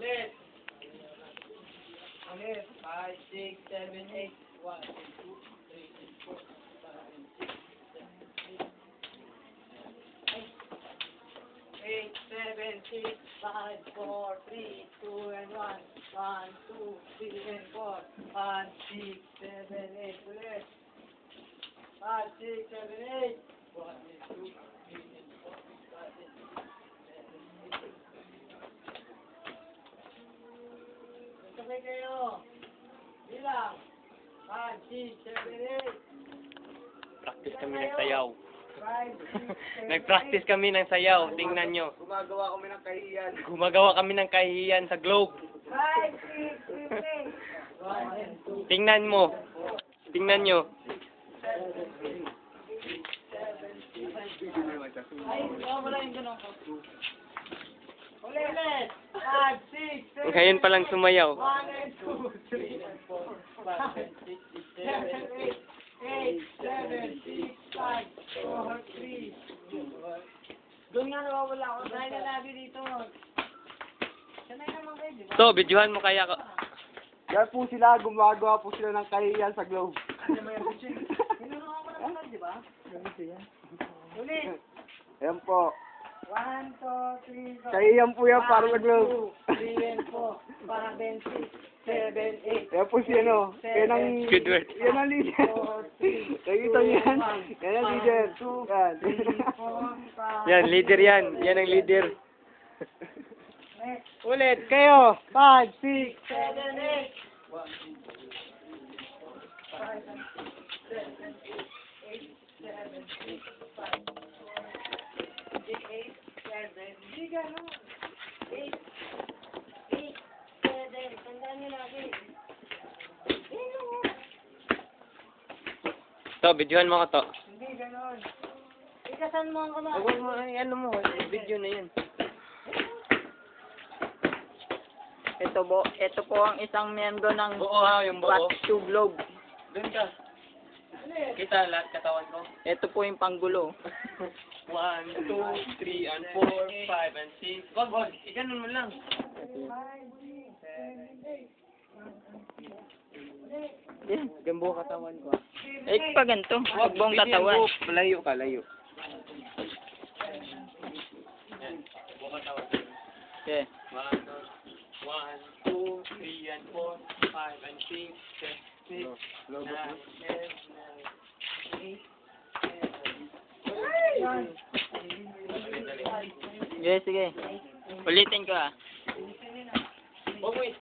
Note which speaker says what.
Speaker 1: Ulit. Okay, 5, 6, 7, 8. 1, 2, 3, 4, 5, 6, 7, 8, 7, 6, 5, 4, 3, 2, and 1. 1, 2, 3, and 4. 5, 6, 7, 8. Ulit. 5, 6, 7, 8. 1, 2, 3, and 4, 5, 6, 7, 8. Sabay kayo. Bilang. 5, 6, 7, 8.
Speaker 2: Practice kami ng sayaw.
Speaker 1: 5, 6, 7,
Speaker 2: Nag-practice kami ng sayaw. Tingnan nyo.
Speaker 3: Gumagawa kami ng kahihiyan.
Speaker 2: Gumagawa kami ng kahihiyan sa globe.
Speaker 1: 5, 6, 7, 8. 1, 2,
Speaker 2: Tingnan mo. Tingnan nyo.
Speaker 1: Ay, wala yung ganun ko. Ulit. 5, 6, 7,
Speaker 2: Ngayon pa lang sumayaw.
Speaker 1: 1, 2, 3, 4, 5, 6, 7, 8, 8, 7, 6, 5, 4, 3. Doon nga nawawala ako. Dahil na lagi dito. Sanay naman kayo, di ba?
Speaker 2: So, videohan mo kaya ko.
Speaker 3: Yan po sila, gumagawa po sila ng kahihiyan sa globe.
Speaker 1: Tinulungan ko naman, di ba? Ulit.
Speaker 3: Ayan po.
Speaker 1: 1, 2, 3, 4.
Speaker 3: Kahihiyan po yan para sa globe.
Speaker 1: 1, 2, 3, and 4, 5, 6, 7, 8.
Speaker 3: Ayan po si ano. Yan ang,
Speaker 2: Squidward.
Speaker 3: yan ang leader.
Speaker 1: 4, 3,
Speaker 3: Nakikita niyo yan? Yan ang leader. Yan.
Speaker 1: 4, 5.
Speaker 2: Yan, leader yan. Yan ang leader.
Speaker 1: Next.
Speaker 3: Ulit, kayo. 5, 6.
Speaker 1: 7, 8. 1, 2, 3, 4, 5, 6, 7, 8, 7, 8, 7. Hindi ganun. 8, 8, 7. Tandaan nyo lagi.
Speaker 2: So, videohan mo ko to.
Speaker 1: Hindi ganun. Ikasan mo ang kamay.
Speaker 2: Huwag mo, ano mo, video na yun.
Speaker 4: Ito po ang isang miyembro ng
Speaker 2: Buo ha, yung buo.
Speaker 4: Bat to Globe.
Speaker 2: Doon ka. Kita lahat katawan ko.
Speaker 4: Ito po yung panggulo.
Speaker 2: 1, 2, 3, and 4, 5, and 6. Wag. Iganon mo lang. Gambo katawan ko.
Speaker 4: Eh, pa ganito. Huwag buong katawan.
Speaker 2: Layo ka, layo. Gambo katawan.
Speaker 4: Okay.
Speaker 2: 1, 2, 3, and 4, 5, and 6, 7, 8, 9, 10, 11.
Speaker 4: Sige, sige. Ulitin ko ah.
Speaker 2: Huwag mo